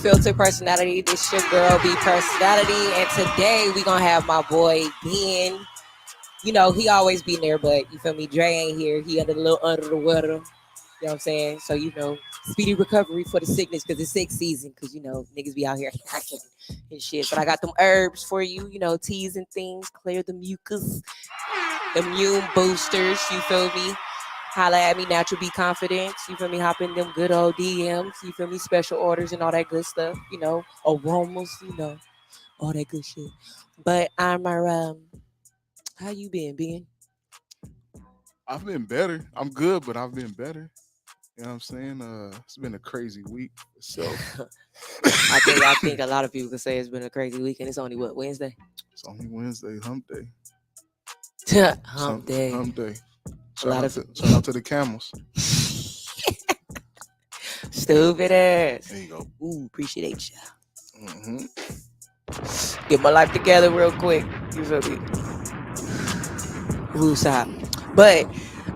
Unfiltered Personality. This your girl B Personality, and today we gonna have my boy Ben. You know he always be there, but you feel me? Dre ain't here. He under a little under the weather. You know what I'm saying? So speedy recovery for the sickness because it's sick season. Because niggas be out here hacking and shit. But I got them herbs for you. Teas and things, clear the mucus, immune boosters. You feel me? Holla at me, natural be confident. You feel me? Hop in them good old DMs. You feel me? Special orders and all that good stuff. Aromas. All that good shit. But how you been, Ben? I've been better. I'm good, but I've been better. You know what I'm saying? It's been a crazy week itself. I think a lot of people could say it's been a crazy week, and it's only what, Wednesday? It's only Wednesday, hump day. Hump day. Hump day. A lot of Shout out to the camels. stupid ass. There you go. Ooh, appreciate you. Mm-hmm. Get my life together real quick. You feel me? Woo stop. But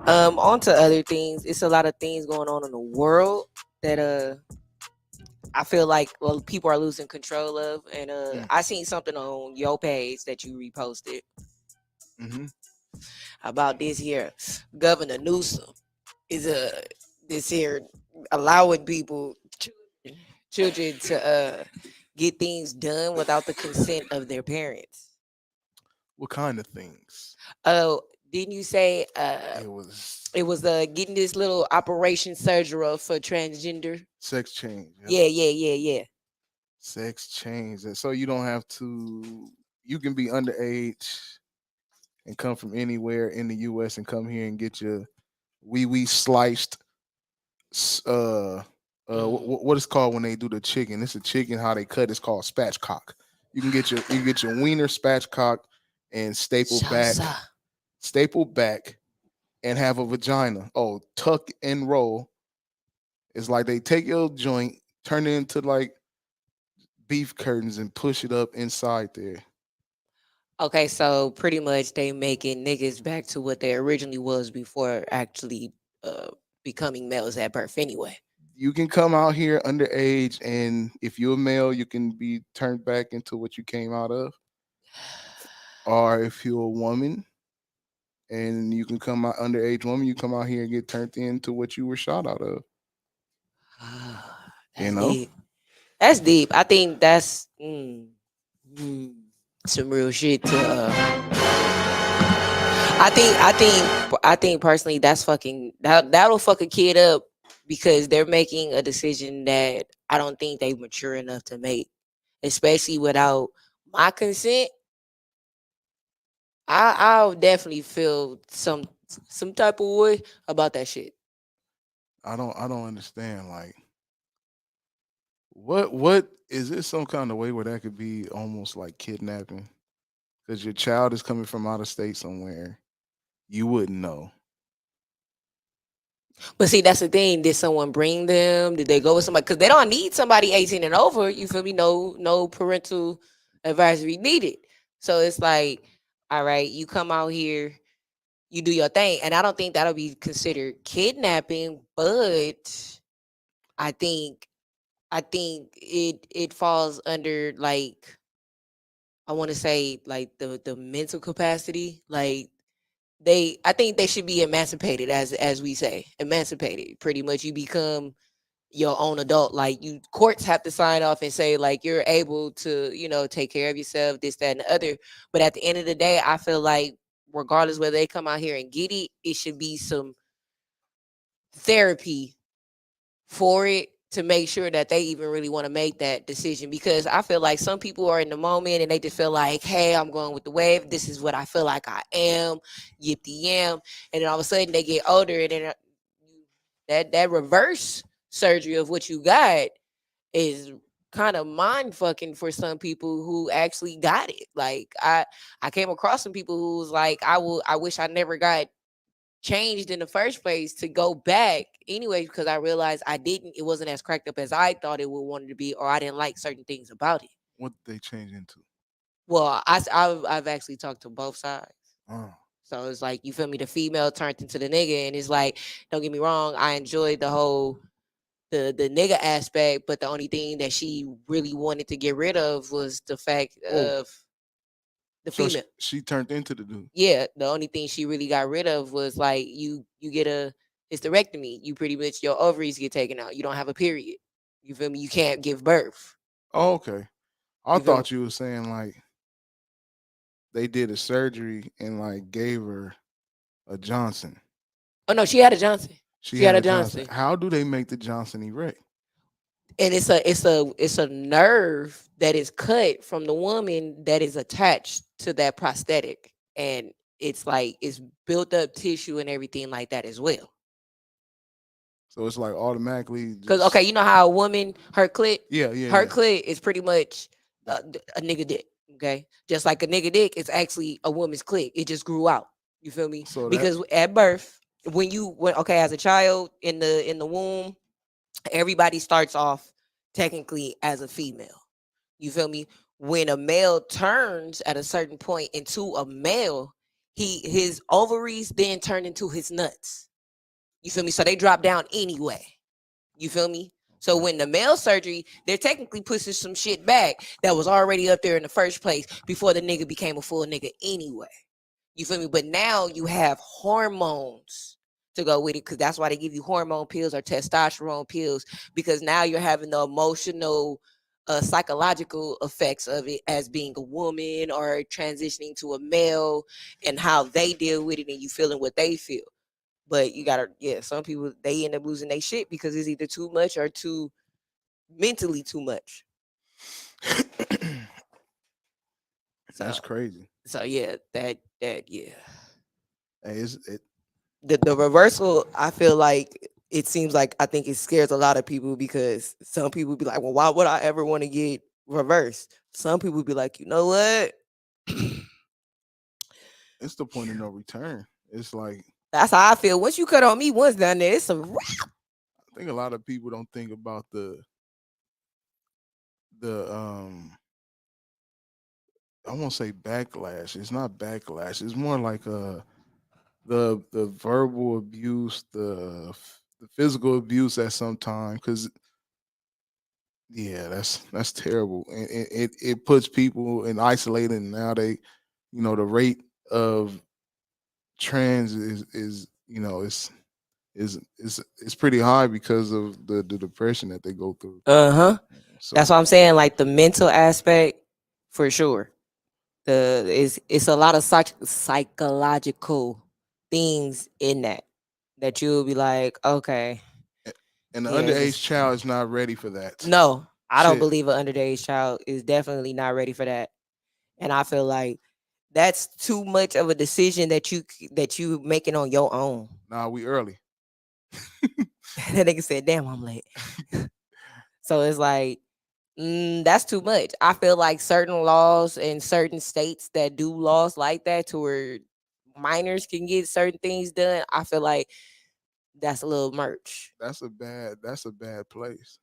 on to other things. It's a lot of things going on in the world that I feel like people are losing control of. And I seen something on your page that you reposted about this here. Governor Newsom is this here allowing children to get things done without the consent of their parents. What kind of things? Oh, didn't you say It was getting this little operation surgery for transgender? sex change. Yeah. Sex change. And so you don't have to. You can be underage and come from anywhere in the U.S. and come here and get your wee sliced. What is called when they do the chicken? It's a chicken. How they cut it's called spatchcock. You can get your wiener spatchcock and staple back, and have a vagina. Oh, tuck and roll. It's like they take your joint, turn it into like beef curtains, and push it up inside there. Okay, so pretty much they making niggas back to what they originally was before actually uh becoming males at birth anyway. You can come out here underage, and if you're a male, you can be turned back into what you came out of. Or if you're a woman, and you can come out underage woman, you come out here and get turned into what you were shot out of. You That's know, deep. That's deep. I think that's some real shit to I think personally that's that'll fuck a kid up because they're making a decision that I don't think they mature enough to make, especially without my consent. I'll definitely feel some type of way about that shit. I don't understand. Like, what is this some kind of way where that could be almost like kidnapping? Because your child is coming from out of state somewhere, you wouldn't know. But see, that's the thing. Did someone bring them? Did they go with somebody? Because they don't need somebody 18 and over. You feel me? No parental advisory needed. So it's like, all right, you come out here, you do your thing, and I don't think that'll be considered kidnapping. But I think it falls under like I want to say like the mental capacity. Like I think they should be emancipated, as we say, emancipated. Pretty much, you become your own adult. Like you courts have to sign off and say like you're able to take care of yourself, this, that, and the other. But at the end of the day, I feel like regardless whether they come out here and get it, it should be some therapy for it to make sure that they even really want to make that decision. Because I feel like some people are in the moment and they just feel like, hey, I'm going with the wave, this is what I feel like I am, yip the yam. And then all of a sudden they get older, and then that reverse surgery of what you got is kind of mind fucking for some people who actually got it. Like I came across some people who was like, I wish I never got changed in the first place to go back anyway, because I realized it wasn't as cracked up as I thought it would want it to be, or I didn't like certain things about it. What did they change into? Well, I've actually talked to both sides. Oh, So it's like, you feel me, the female turned into the nigga, and it's like, don't get me wrong, I enjoyed the whole the nigga aspect, but the only thing that she really wanted to get rid of was the fact Oh, of the so female. she turned into the dude. Yeah, the only thing she really got rid of was like you get a hysterectomy. You pretty much your ovaries get taken out. You don't have a period. You feel me? You can't give birth. Oh, okay. I You feel me? thought you were saying like they did a surgery and like gave her a Johnson. Oh no, she had a Johnson. She She had had a a Johnson. Johnson. How do they make the Johnson erect? And it's a nerve that is cut from the woman that is attached to that prosthetic. And it's like it's built up tissue and everything like that as well. So it's like automatically Cause okay, just you know how a woman yeah, yeah, her yeah. clit is pretty much a nigga dick. Okay, just like a nigga dick is actually a woman's clit. It just grew out. You feel me? So that Because at birth, when okay, as a child in the womb, everybody starts off technically as a female. You feel me? When a male turns at a certain point into a male, his ovaries then turn into his nuts. You feel me? So they drop down anyway. You feel me? So okay. when the male surgery, they're technically pushing some shit back that was already up there in the first place before the nigga became a full nigga anyway. You feel me? But now you have hormones to go with it because that's why they give you hormone pills or testosterone pills because now you're having the emotional, psychological effects of it as being a woman or transitioning to a male and how they deal with it and you feeling what they feel. But you gotta, yeah, some people they end up losing their shit because it's either too much or too mentally too much. That's So, crazy. so yeah, that yeah. Hey, it The reversal, I feel like it seems like I think it scares a lot of people because some people be like, well, why would I ever want to get reversed? Some people be like, you know what? it's the point of no return. It's like That's how I feel. Once you cut on me once down there, it's a wrap. I think a lot of people don't think about the I won't say backlash. It's not backlash. It's more like the verbal abuse, the physical abuse at some time. Because yeah, that's terrible, and it puts people in isolated. And now they, the rate of trans is it's pretty high because of the depression that they go through. Uh-huh. That's So what I'm saying. Like the mental aspect, for sure. It's a lot of psychological things in that you'll be like, okay, and the yeah, underage just child is not ready for that no. I don't shit. believe an underage child is definitely not ready for that, and I feel like that's too much of a decision that you making on your own. Nah, we early. That nigga said, "Damn, I'm late." So it's like that's too much. I feel like certain laws in certain states that do laws like that to where minors can get certain things done. I feel like that's a little merch. That's a bad place.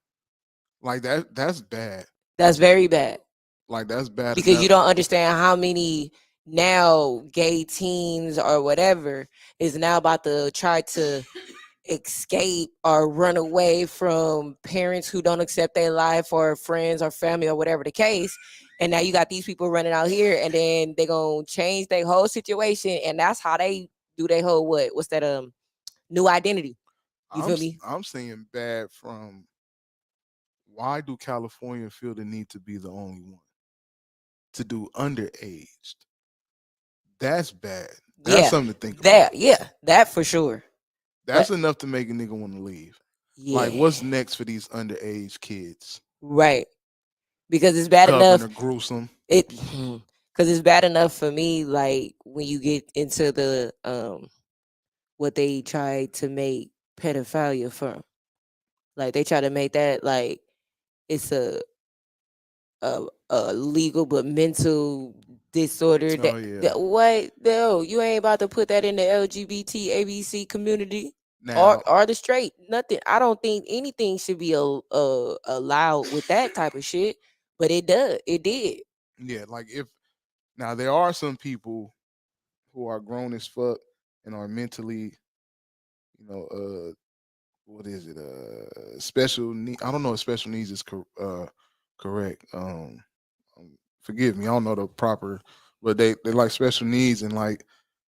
Like that's bad. That's very bad Like that's bad because you enough. don't understand how many now gay teens or whatever is now about to try to escape or run away from parents who don't accept their life or friends or family or whatever the case. And now you got these people running out here and then they gonna change their whole situation and that's how they do their whole what's that new identity. You feel me? I'm saying bad from why do California feel the need to be the only one to do underaged? That's bad. That's Yeah. something to think about. That for sure. That's But enough to make a nigga want to leave. Like, yeah, what's next for these underage kids? right. Because it's bad Stubborn enough or gruesome? it because it's bad enough for me like when you get into the what they try to make pedophilia from. Like they try to make that like it's a legal but mental disorder Oh yeah. that what no you ain't about to put that in the LGBT ABC community Now, or the straight nothing. I don't think anything should be allowed with that type of shit, but it did. yeah, like if now there are some people who are grown as fuck and are mentally, you know, what is it? Special need. I don't know if special needs is correct. Forgive me. I don't know the proper, but they like special needs and like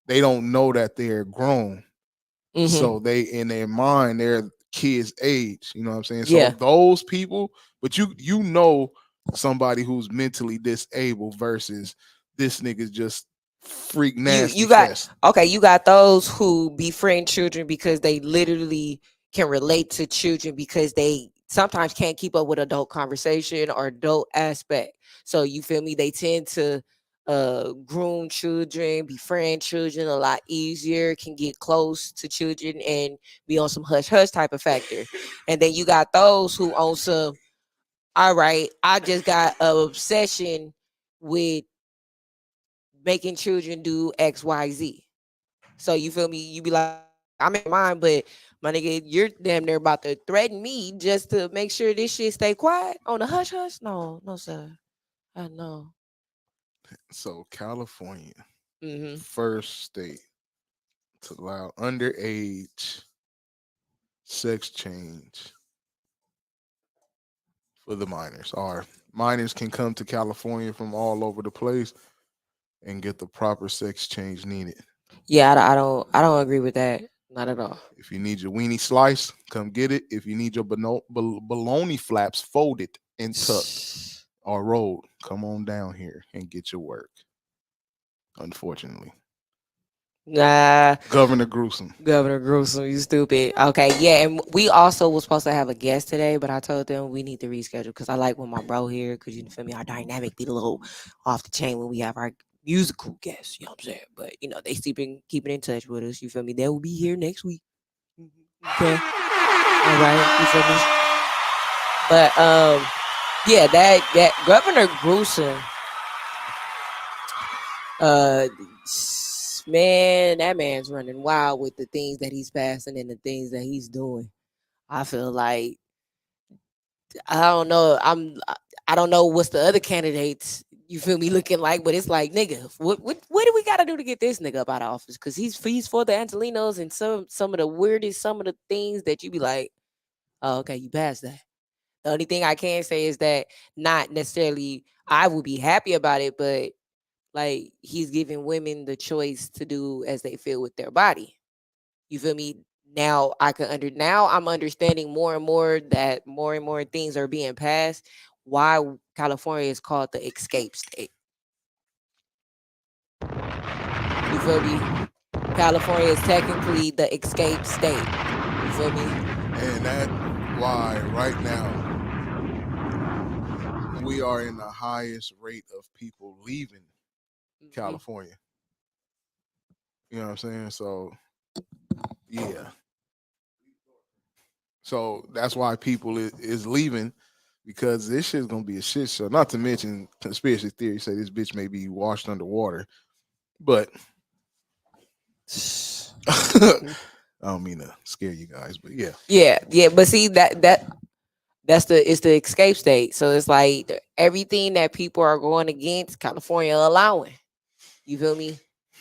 they don't know that they're grown. Mm-hmm. So they in their mind they're kids age. You know what I'm saying? So Yeah. those people, but you know somebody who's mentally disabled versus this nigga's just freak You nasty got fest. okay, you got those who befriend children because they literally can relate to children because they sometimes can't keep up with adult conversation or adult aspect. So you feel me? They tend to groom children, befriend children a lot easier, can get close to children and be on some hush hush type of factor. And then you got those who on some, all right, I just got a obsession with making children do XYZ. So you feel me? You be like, I'm in mine, but my nigga, you're damn near about to threaten me just to make sure this shit stay quiet on the hush hush. No, no, sir. I know. So California, Mm-hmm. first state to allow underage sex change for the minors. Or minors can come to California from all over the place and get the proper sex change needed. Yeah, I don't agree with that. Not at all. If you need your weenie slice, come get it. If you need your baloney flaps folded and tucked or rolled, come on down here and get your work. Unfortunately, Nah, Governor Gruesome. Governor Gruesome, you stupid. Okay, yeah, and we also was supposed to have a guest today, but I told them we need to reschedule because I like when my bro here, because you feel me, our dynamic be a little off the chain when we have our musical guests. You know what I'm saying? But you know they keeping in touch with us. You feel me? They will be here next week. Okay, all right. You feel me? But yeah, that Governor Gruesome, uh, man, that man's running wild with the things that he's passing and the things that he's doing. I feel like I don't know. I don't know what's the other candidates. You feel me looking like, but it's like nigga, what do we got to do to get this nigga up out of office? Because he's for the Angelinos and some of the weirdest, some of the things that you be like, oh, okay, you passed that. The only thing I can say is that not necessarily I would be happy about it, but like he's giving women the choice to do as they feel with their body. You feel me? Now I'm understanding more and more that more and more things are being passed. Why California is called the escape state. You feel me? California is technically the escape state. You feel me? And that why right now we are in the highest rate of people leaving Mhm. California. You know what I'm saying? So yeah. So that's why people is leaving because this shit's gonna be a shit show. Not to mention conspiracy theory say this bitch may be washed underwater. But I don't mean to scare you guys, but yeah. Yeah, yeah, but see that's it's the escape state. So it's like everything that people are going against, California allowing. You feel me?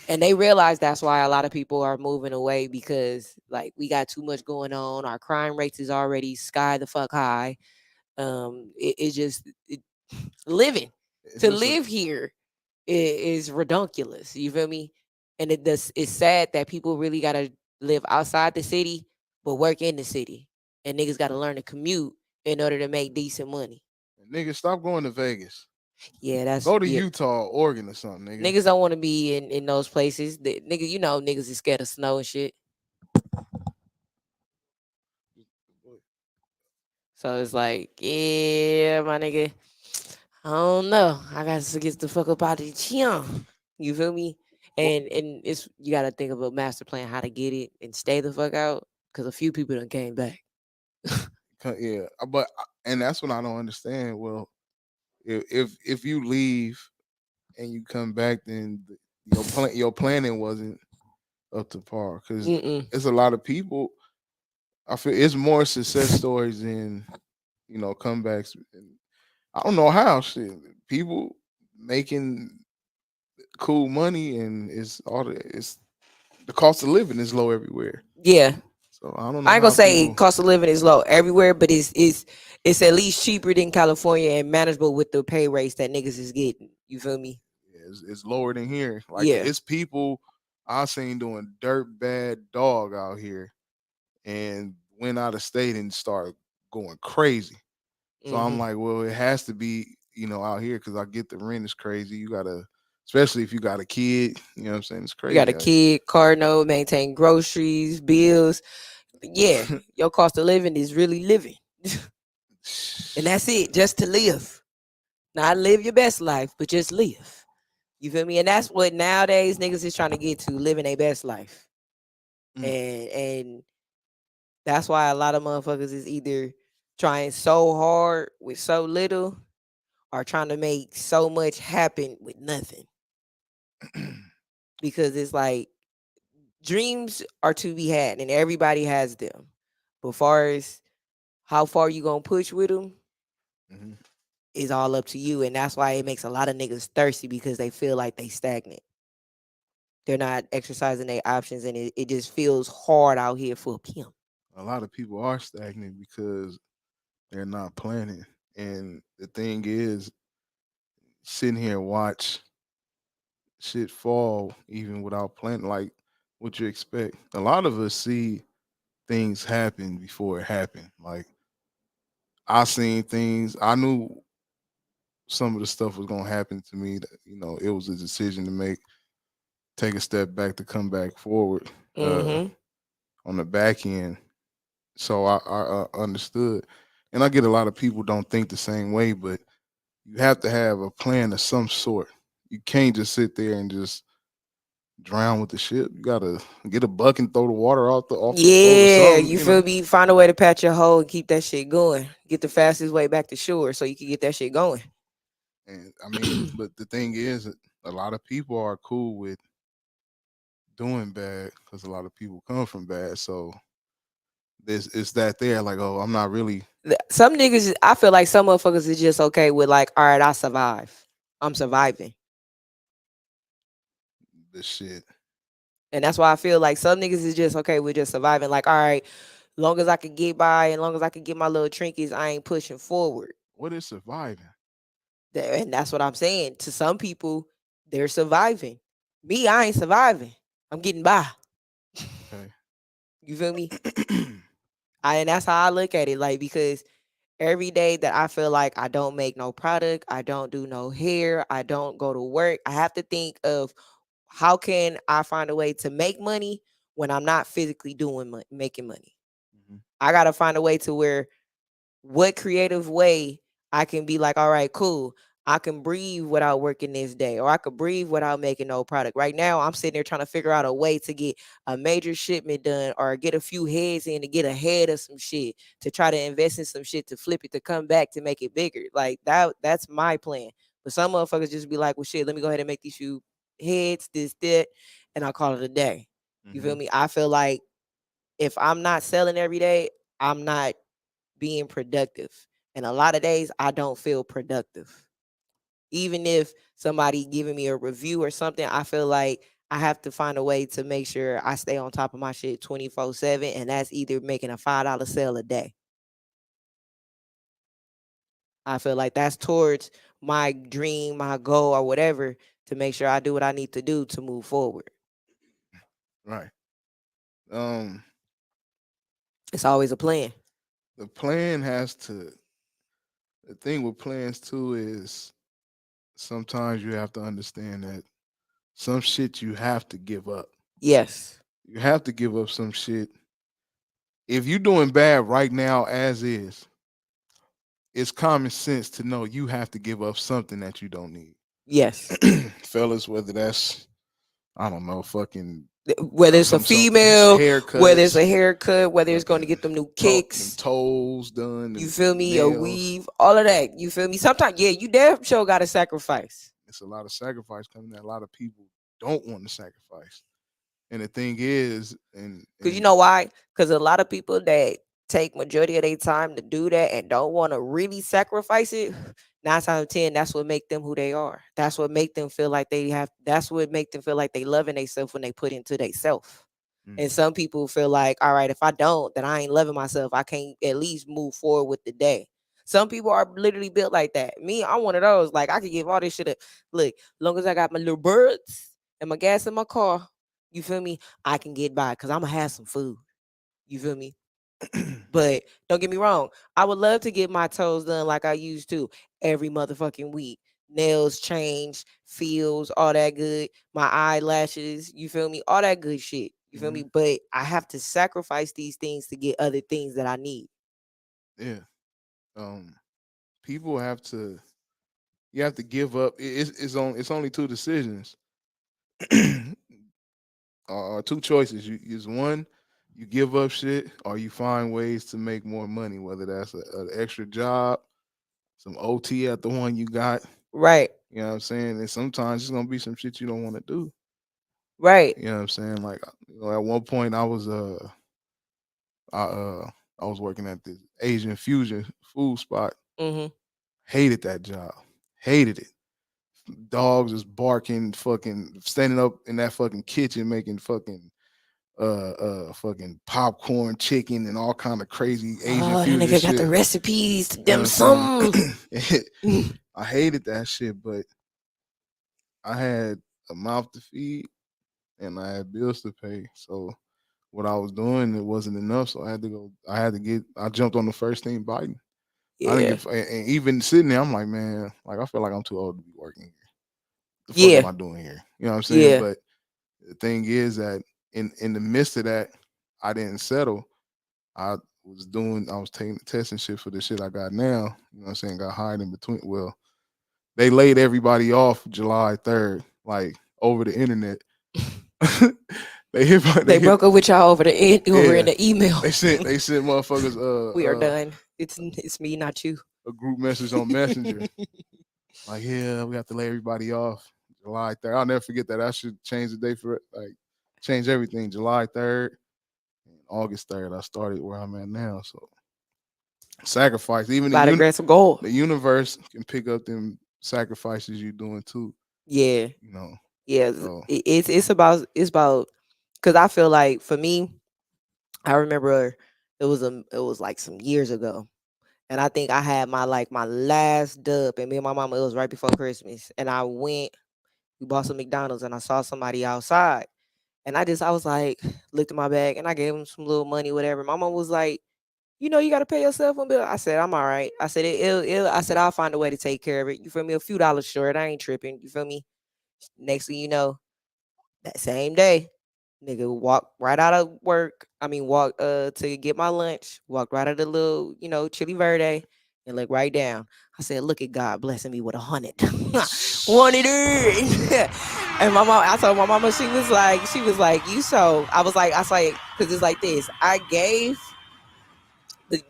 And they realize that's why a lot of people are moving away because like we got too much going on. Our crime rates is already sky the fuck high. It's just living It's to just a live here is redonkulous. You feel me? And it's sad that people really gotta live outside the city but work in the city, and niggas gotta learn to commute in order to make decent money. nigga, stop going to Vegas. Yeah, that's Go to yeah. Utah, Oregon or something, nigga. Niggas don't want to be in those places. Nigga, you know niggas is scared of snow and shit. So it's like, yeah, my nigga. I don't know. I got to get the fuck up out of the gym. You feel me? And it's you got to think of a master plan how to get it and stay the fuck out because a few people done came back. Yeah, but and that's what I don't understand. Well, if you leave and you come back, then your planning wasn't up to par because Mm-mm. it's a lot of people. I feel it's more success stories than comebacks. And I don't know how shit people making cool money and it's the cost of living is low everywhere. Yeah. So I don't know I ain't gonna how say people. cost of living is low everywhere, but it's at least cheaper than California and manageable with the pay rates that niggas is getting. You feel me? It's lower than here. Like Yeah. it's people I seen doing dirt bad dog out here and went out of state and started going crazy. So I'm Hmm. like, well, it has to be, out here because I get the rent is crazy. You gotta, especially if you got a kid, you know what I'm saying? It's You got a crazy out kid, car note, maintain groceries, bills. Yeah, here. your cost of living is really living, and that's it, just to live. Not live your best life, but just live. You feel me? And that's what nowadays niggas is trying to get to, living a best life. Mm, And that's why a lot of motherfuckers is either trying so hard with so little or trying to make so much happen with nothing. Because it's like dreams are to be had and everybody has them. But far as how far you gonna push with them mhm. is all up to you. And that's why it makes a lot of niggas thirsty because they feel like they stagnant. They're not exercising their options and it just feels hard out here for a pimp. A lot of people are stagnant because they're not planning. And the thing is, sitting here and watch shit fall even without planning, like what you expect. A lot of us see things happen before it happened. Like I seen things, I knew some of the stuff was gonna happen to me. That, it was a decision to make, take a step back to come back forward uh, Mm-hmm. on the back end. So I understood, and I get a lot of people don't think the same way, but you have to have a plan of some sort. You can't just sit there and just drown with the ship. You gotta get a bucket and throw the water off the boat or Yeah, something. you feel me? Find a way to patch your hole and keep that shit going. Get the fastest way back to shore so you can get that shit going. And I mean, but the thing is, a lot of people are cool with doing bad because a lot of people come from bad. So there's it's that there. Like, oh, I'm not really Some niggas, I feel like some motherfuckers is just okay with like, all right, I survive. I'm surviving. the shit. And that's why I feel like some niggas is just okay with just surviving. Like, all right, long as I can get by and long as I can get my little trinkets, I ain't pushing forward. What is surviving? And that's what I'm saying. To some people, they're surviving. Me, I ain't surviving. I'm getting by. Okay. You feel me? And that's how I look at it. Like, because every day that I feel like I don't make no product, I don't do no hair, I don't go to work, I have to think of how can I find a way to make money when I'm not physically doing making money. Mhm. I got to find a way to where what creative way I can be like, all right, cool. I can breathe without working this day, or I could breathe without making no product. Right now, I'm sitting there trying to figure out a way to get a major shipment done or get a few heads in to get ahead of some shit to try to invest in some shit to flip it to come back to make it bigger. Like that's my plan. But some motherfuckers just be like, well, shit, let me go ahead and make these few heads, this, that, and I'll call it a day. You feel Mhm. me? I feel like if I'm not selling every day, I'm not being productive. And a lot of days I don't feel productive. Even if somebody giving me a review or something, I feel like I have to find a way to make sure I stay on top of my shit 24/7. And that's either making a $5 sale a day. I feel like that's towards my dream, my goal, or whatever to make sure I do what I need to do to move forward. Right. Um, It's always a plan. the plan has to. The thing with plans too is sometimes you have to understand that some shit you have to give up. Yes. You have to give up some shit. If you're doing bad right now as is, it's common sense to know you have to give up something that you don't need. Yes. Fellas, whether that's I don't know, fucking Whether it's a some female, whether it's haircuts, a haircut, whether it's going to get fucking them new them kicks, toes done, you them feel me? A nails. weave, all of that. You feel me? Sometimes, yeah, you damn sure got to sacrifice. It's a lot of sacrifice coming there. A lot of people don't want to sacrifice. And the thing is, and Cause you and know why? Cause a lot of people that take majority of their time to do that and don't want to really sacrifice it, 9 times out of 10, that's what make them who they are. That's what make them feel like they have. That's what make them feel like they loving themselves when they put into themselves. And Mhm. some people feel like, all right, if I don't, then I ain't loving myself. I can't at least move forward with the day. Some people are literally built like that. Me, I'm one of those. Like I could give all this shit up. Look, long as I got my little birds and my gas in my car, you feel me? I can get by because I'm gonna have some food. You feel me? But don't get me wrong, I would love to get my toes done like I used to every motherfucking week. Nails changed, feels, all that good. My eyelashes, you feel me? All that good shit. You feel me? Mhm. But I have to sacrifice these things to get other things that I need. Yeah. Um, people have to. You have to give up. It's only two decisions, or two choices. You is one, you give up shit, or you find ways to make more money. Whether that's an extra job, some OT at the one you got. Right, You know what I'm saying? And sometimes it's gonna be some shit you don't want to do. right. You know what I'm saying? Like, at one point I I was working at this Asian fusion food spot. Mm-hmm. Hated that job. Hated it. Dogs is barking, fucking standing up in that fucking kitchen making fucking popcorn, chicken, and all kind of crazy Asian Oh, that fusion nigga got shit. the recipes to You know what them I'm saying? some. I hated that shit, but I had a mouth to feed and I had bills to pay. So what I was doing, it wasn't enough. So I jumped on the first thing biting. I didn't Yeah, give, and even sitting there, I'm like, man, like I feel like I'm too old to be working here. The fuck yeah, am I doing here? You know what I'm saying? yeah. But the thing is that in the midst of that, I didn't settle. I I was taking the test and shit for the shit I got now. You know what I'm saying? Got hired in between. Well, they laid everybody off July 3rd, like over the internet. They They hit, broke up with y'all over in yeah. the email. They sent motherfuckers We are done. It's me, not you. a group message on Messenger. Like, yeah, we have to lay everybody off July 3rd. I'll never forget that. I should change the date for it. Like, change everything. July 3rd and August 3rd. I started where I'm at now. So, sacrifice. Even By the grace of God. the universe can pick up them sacrifices you're doing too. Yeah, You know. yeah. So, It's about because I feel like for me, I remember it was like some years ago, and I think I had my last dub, and me and my mama, it was right before Christmas, and we bought some McDonald's, and I saw somebody outside, and I was like, looked at my bag, and I gave him some little money, whatever. My mom was like, you got to pay your cell phone bill. I said, I'm all right. I said, I said, I'll find a way to take care of it. You feel me? A few dollars short. I ain't tripping. You feel me? Next thing you know, that same day, nigga walked right out of work. I mean, walked to get my lunch. Walked right out of the little, Chili Verde, and looked right down. I said, "Look at God blessing me with 100, 100." And my mom, I told my mama, she was like, you so. I was like, because it's like this. I gave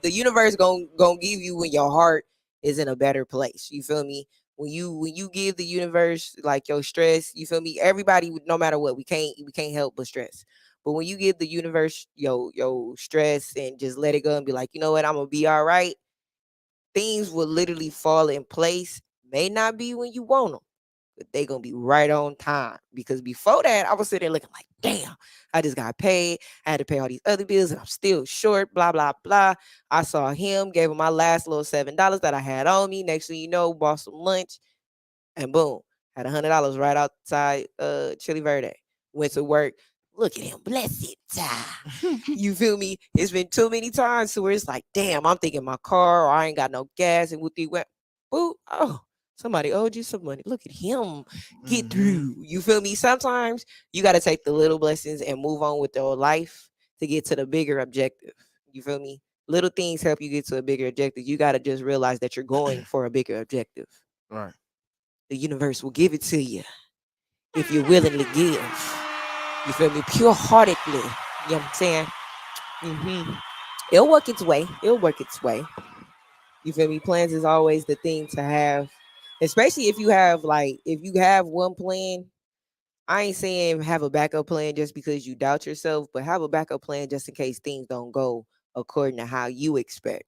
the universe gonna give you when your heart is in a better place. You feel me? When you give the universe like your stress, you feel me? Everybody, no matter what, we can't help but stress. But when you give the universe your stress and just let it go and be like, you know what, I'm gonna be all right. Things will literally fall in place. May not be when you want them, but they gonna be right on time. Because before that, I was sitting there looking like, damn, I just got paid. I had to pay all these other bills, and I'm still short. Blah blah blah. I saw him, gave him my last little $7 that I had on me. Next thing you know, bought some lunch, and boom, had $100 right outside Chili Verde. Went to work. Look at him, bless it. You feel me? It's been too many times to where it's like, damn, I'm thinking my car or I ain't got no gas, and with the went, boo, oh, somebody owed you some money. Look at him get mhm. through. You feel me? Sometimes you got to take the little blessings and move on with your life to get to the bigger objective. You feel me? Little things help you get to a bigger objective. You got to just realize that you're going for a bigger objective. Right. The universe will give it to you if you're willing to give. You feel me? Pure heartedly. You know what I'm saying? It'll work its way. It'll work its way. You feel me? Plans is always the thing to have, especially if you have one plan. I ain't saying have a backup plan just because you doubt yourself, but have a backup plan just in case things don't go according to how you expect.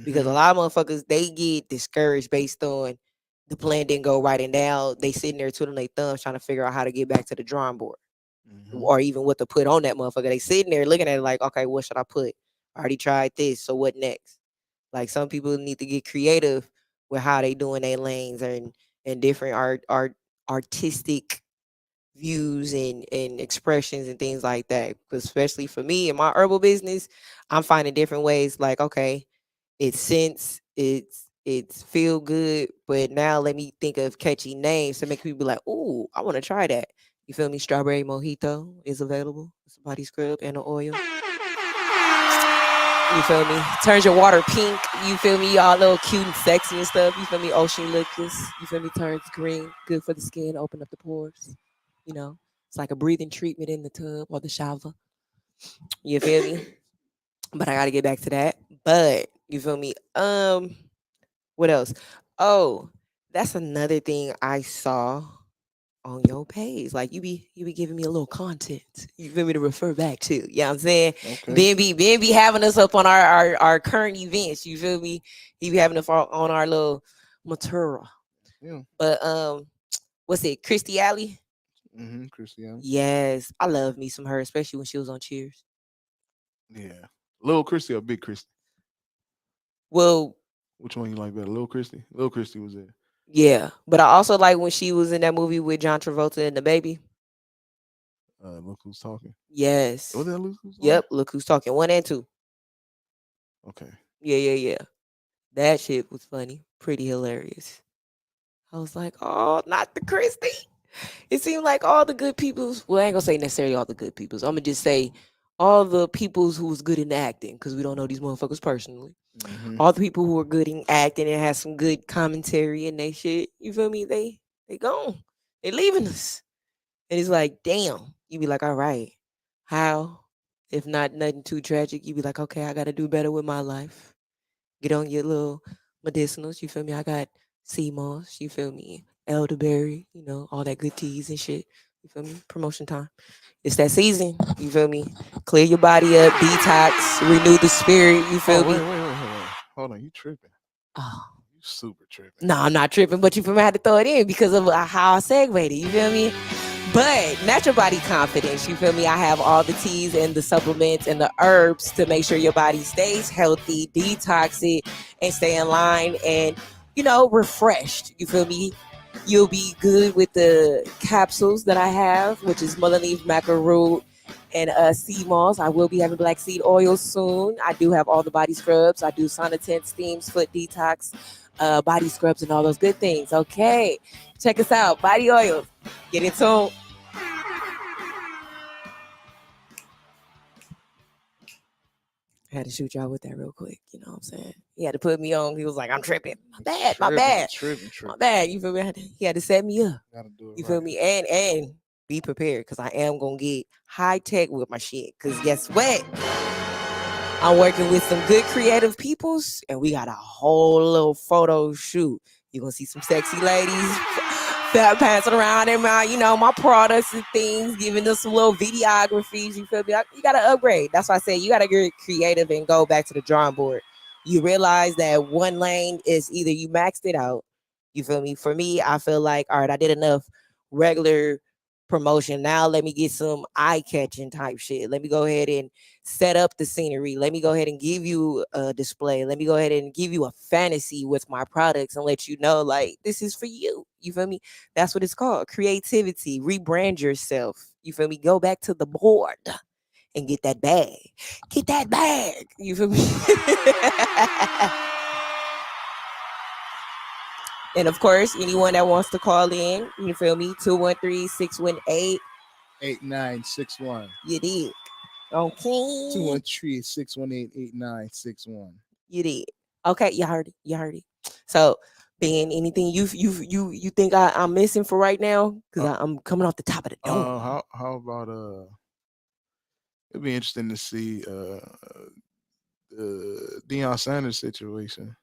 Because a Mhm. lot of motherfuckers they get discouraged based on the plan didn't go right, and now they sitting there twiddling their thumbs trying to figure out how to get back to the drawing board. Mhm. or even what to put on that motherfucker. They sitting there looking at it like, okay, what should I put? I already tried this, so what next? Like some people need to get creative with how they doing their lanes and different artistic views and expressions and things like that. 'Cause especially for me in my herbal business, I'm finding different ways. Like, okay, it's sense, it's feel good, but now let me think of catchy names to make people be like, "Ooh, I want to try that." You feel me? Strawberry mojito is available. It's a body scrub and an oil. You feel me? Turns your water pink. You feel me? All little cute and sexy and stuff. You feel me? Ocean liquors. You feel me? Turns green. Good for the skin. Open up the pores. You know, it's like a breathing treatment in the tub or the shower. You feel me? But I gotta get back to that. But you feel me? What else? Oh, that's another thing I saw on your page. Like you be giving me a little content. You feel me to refer back to. You know what I'm saying? Okay. Ben be having us up on our current events. You feel me? He be having us on our little material. Yeah. But what's it? Christy Alley? Christian. Yes. I love me some her, especially when she was on Cheers. Yeah. Little Christy or Big Christy? Well, Which one you like better? Little Christy? Little Christy was there. yeah. But I also like when she was in that movie with John Travolta and the baby. Look Who's Talking. Yes. Was that Look Who's Talking? Yep. Look who's talking. 1 and 2. Okay. Yeah. That shit was funny. Pretty hilarious. I was like, oh, not the Christy. It seemed like all the good peoples. Well, I ain't gonna say necessarily all the good peoples. I'm gonna just say all the peoples who was good in acting, because we don't know these motherfuckers personally. All the people who were good in acting and had some good commentary and they shit. You feel me? They gone. They leaving us. And it's like, damn. You be like, all right, how? If not nothing too tragic, you be like, okay, I gotta do better with my life. Get on your little medicinals. You feel me? I got sea moss. You feel me? Elderberry. You know, all that good teas and shit. You feel me? Promotion time. It's that season. You feel me? Clear your body up, detox, renew the spirit. You feel Wait. me? Hold on. You tripping. Oh. You super tripping. No, I'm not tripping, but you feel me? I had to throw it in because of how I segued it. You feel me? But natural body confidence, you feel me? I have all the teas and the supplements and the herbs to make sure your body stays healthy, detox it, and stay in line and, you know, refreshed. You feel me? You'll be good with the capsules that I have, which is mullen leaf, maca root, and sea moss. I will be having black seed oil soon. I do have all the body scrubs. I do sauna tent steams, foot detox, body scrubs, and all those good things. Okay, check us out. Body oils. Get it tuned. I had to shoot y'all with that real quick. You know what I'm saying? He had to put me on. He was like, I'm tripping. My bad. Tripping. My bad. You feel me? He had to set me up. Gotta do it. You feel me? And be prepared because I am going to get high tech with my shit. Because guess what? I'm working with some good creative peoples and we got a whole little photo shoot. You're going to see some sexy ladies passing around in my, you know, my products and things, giving us some little videographies. You feel me? You got to upgrade. That's why I say you got to get creative and go back to the drawing board. You realize that one lane is either you maxed it out. You feel me? For me, I feel like, all right, I did enough regular promotion. Now let me get some eye-catching type shit. Let me go ahead and set up the scenery. Let me go ahead and give you a display. Let me go ahead and give you a fantasy with my products and let you know, like, this is for you. You feel me? That's what it's called. Creativity. Rebrand yourself. You feel me? Go back to the board and get that bag. Get that bag. You feel me? And of course, anyone that wants to call in, you feel me? 213-618. 8961. You did. Okay. 213-618-8961. You did. Okay, you heard it. So, Ben, anything you think I'm missing for right now? Because I'm coming off the top of the dome. How about it'd be interesting to see the Deion Sanders situation.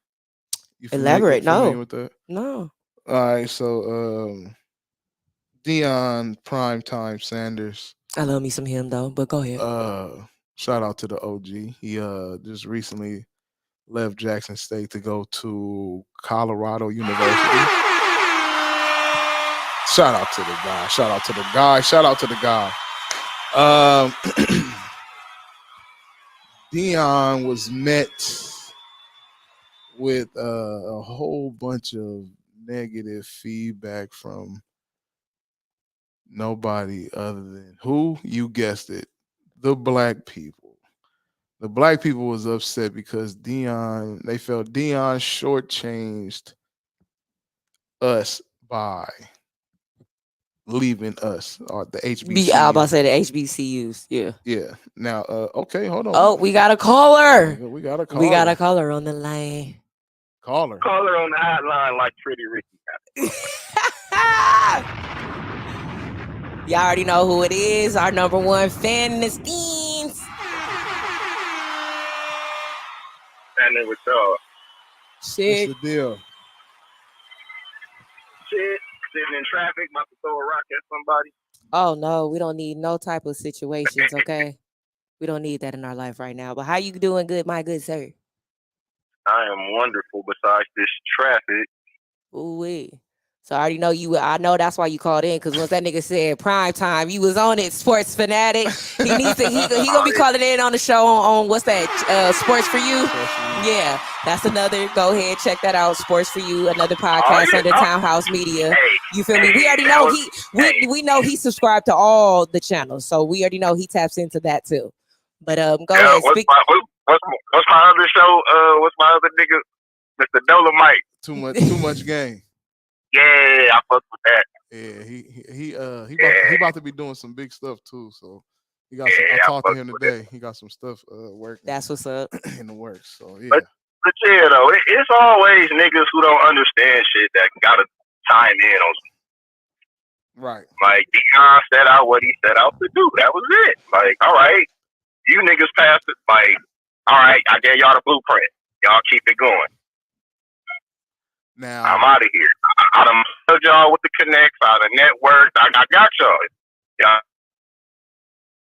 You Elaborate. familiar with that? No. All right, so Deion Primetime Sanders. I love me some him though, but go ahead. Shout out to the OG. He just recently left Jackson State to go to Colorado University. Shout out to the guy. Dion was met with a whole bunch of negative feedback from nobody other than who? You guessed it, the black people. The black people was upset because they felt Dion shortchanged us by leaving us or the I about to HBCU. say the HBCUs. Yeah. Yeah. Now, okay, hold on. Oh, we got a caller. We got a caller. We got a caller on the line. Caller. Call her on the hotline like Pretty Ricky. Y'all already know who it is. Our number one fan in the Steens. Standing with y'all. Shit. What's the deal? Shit. Sitting in traffic, about to throw a rock at somebody. Oh no, we don't need no type of situations, okay? We don't need that in our life right now. But how you doing good, my good sir? I am wonderful besides this traffic. Ooh-wee. So I already know you. I know that's why you called in, because once that nigga said prime time, you was on it. Sports fanatic. He needs to. He gonna be calling in on the show on what's that? Sports for you. Yeah, that's another. Go ahead, check that out. Sports for you, another podcast under Townhouse Media. You feel me? We already know we know he subscribed to all the channels, so we already know he taps into that too. But go ahead. What's my other show? What's my other nigga? Mr. Dolomite. Too much game. Yeah, I fuck with that. Yeah, he about to be doing some big stuff too. So he got. I talked to him today. He got some stuff working. That's what's up in the works. So yeah. But yeah, though, it's always niggas who don't understand shit that gotta chime in on some. Right. Like Dion set out what he set out to do. That was it. Like, all right, you niggas passed it. Like, all right, I gave y'all the blueprint. Y'all keep it going. Now I'm out of here. I done told y'all with the connects, out of network. I got y'all. Yeah.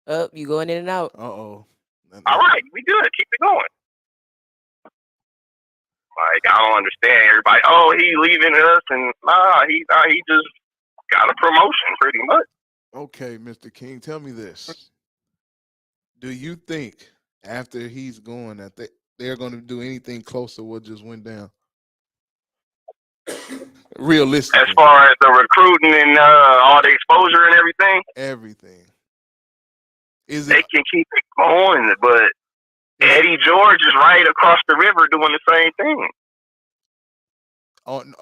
Oh, you going in and out. Uh-oh. All right, we good. Keep it going. Like, I don't understand everybody. Oh, he leaving us, and he just got a promotion, pretty much. Okay, Mr. King, tell me this: do you think after he's gone that they're going to do anything close to what just went down? Realistically, as far as the recruiting and all the exposure and everything, they can keep it going, but Eddie George is right across the river doing the same thing.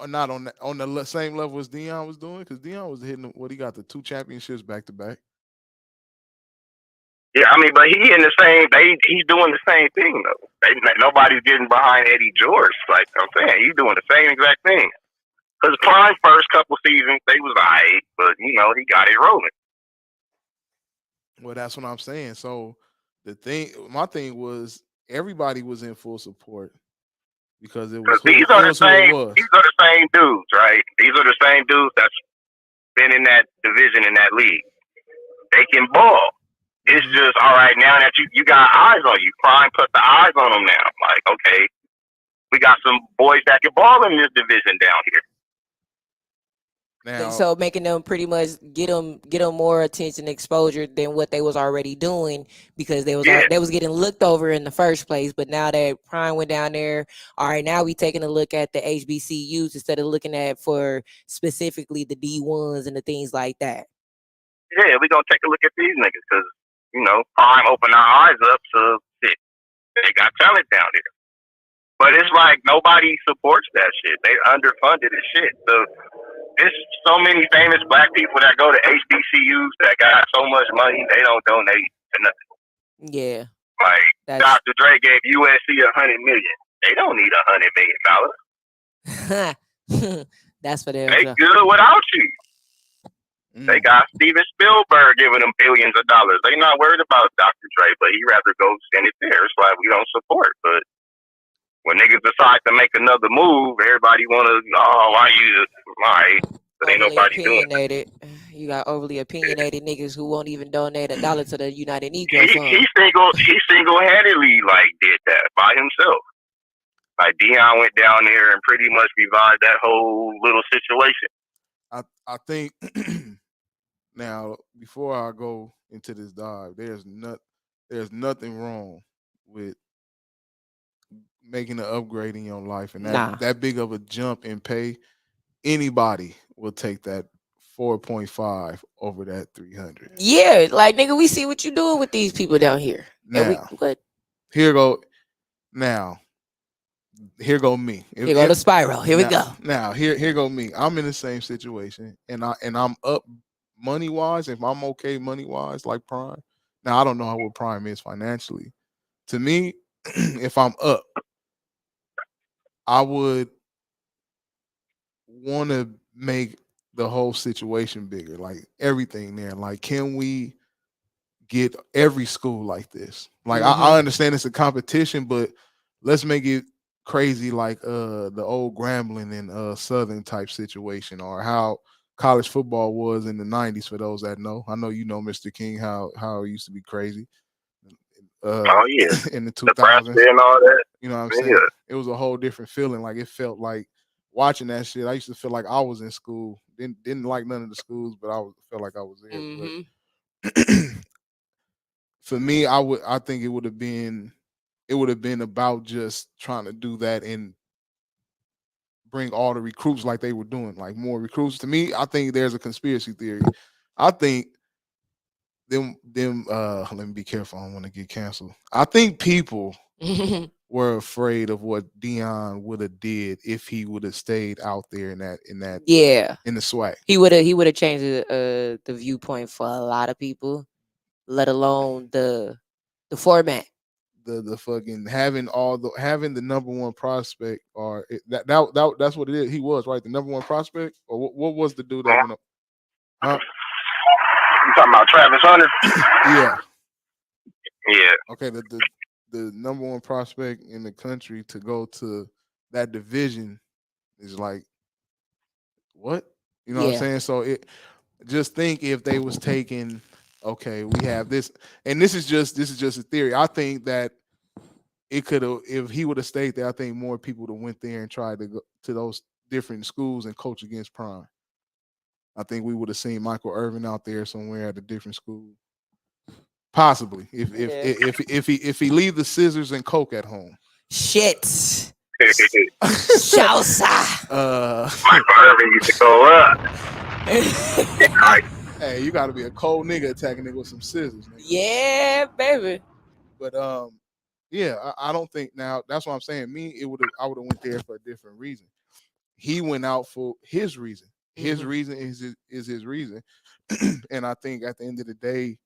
Not on the same level as Dion was doing, because Dion was hitting he got the 2 championships back to back. Yeah, I mean, but he's doing the same thing though. Nobody's getting behind Eddie George. Like I'm saying, he's doing the same exact thing. Because Prime first couple seasons, they was alright, but he got it rolling. Well, that's what I'm saying. So my thing was everybody was in full support because these are the same dudes, right? These are the same dudes that's been in that division in that league. They can ball. It's just all right now that you got eyes on you. Prime put the eyes on them now. Like, okay, we got some boys that can ball in this division down here. Now, so making them pretty much get them more attention, exposure than what they was already doing, because they was getting looked over in the first place. But now that Prime went down there, all right, now we taking a look at the HBCUs instead of looking at for specifically the D1s and the things like that. Yeah, we gonna take a look at these niggas because Prime opened our eyes up to shit. They got talent down here, but it's like nobody supports that shit. They underfunded as shit. So. There's so many famous black people that go to HBCUs that got so much money they don't donate to nothing. Yeah. Like Dr. Dre gave USC $100 million. They don't need $100 million. That's for them. They good without you. They got Steven Spielberg giving them billions of dollars. They not worried about Dr. Dre, but he rather go send it there. It's like we don't support, but when niggas decide to make another move, everybody why you right? But ain't nobody doing it. You got overly opinionated niggas who won't even donate $1 to the United Negro Fund. He single-handedly did that by himself. Like Dion went down there and pretty much revived that whole little situation. I think now before I go into this dive. There's nothing wrong with making an upgrade in your life, and Nah. that big of a jump in pay. Anybody will take that 4.5 over that 300. Yeah, like nigga, we see what you doing with these people down here. And we Now, what? here go now. Here go me. Here go the spiral. Here we go. Now, here go me. I'm in the same situation, and I'm up money wise. If I'm okay money wise, like Prime. Now I don't know how what Prime is financially. To me, if I'm up, I would want to make the whole situation bigger, like everything there. Like, can we get every school like this? Like, I understand it's a competition, but let's make it crazy, like the old Grambling and Southern type situation, or how college football was in the 90s. For those that know, I know you know, Mr. King, how it used to be crazy. Oh yeah, in the Nebraska 2000s. and all that. You know what I'm saying? Yeah. It was a whole different feeling. Like, it felt like watching that shit. I used to feel like I was in school. Didn't like none of the schools, but felt like I was there. Mhm. But for me, I think it would have been about just trying to do that and bring all the recruits like they were doing, like more recruits. To me, I think there's a conspiracy theory. I think them let me be careful, I don't want to get canceled. I think people were afraid of what Deion would have did if he would have stayed out there in that Yeah. in the swag. He would have changed the viewpoint for a lot of people, let alone the format. The fucking having the number one prospect, or that's what it is. He was right, the number one prospect, or what was the dude that went up? Huh? You talking about Travis Hunter? Yeah. Yeah. Okay, the number one prospect in the country to go to that division is like, what? You know what I'm saying? So just think if they was taking, okay, we have this, and this is just a theory. I think that it could have, if he would have stayed there, I think more people would have went there and tried to go to those different schools and coach against Prime. I think we would have seen Michael Irvin out there somewhere at a different school. Possibly, if he leave the scissors and coke at home. Shit. Shousa. Michael Irvin used to go up. Hey, you got to be a cold nigga attacking nigga with some scissors. Nigga. Yeah, baby. But yeah, I don't think, now that's what I'm saying. I would have went there for a different reason. He went out for his reason. His reason is his reason, and I think at the end of the day,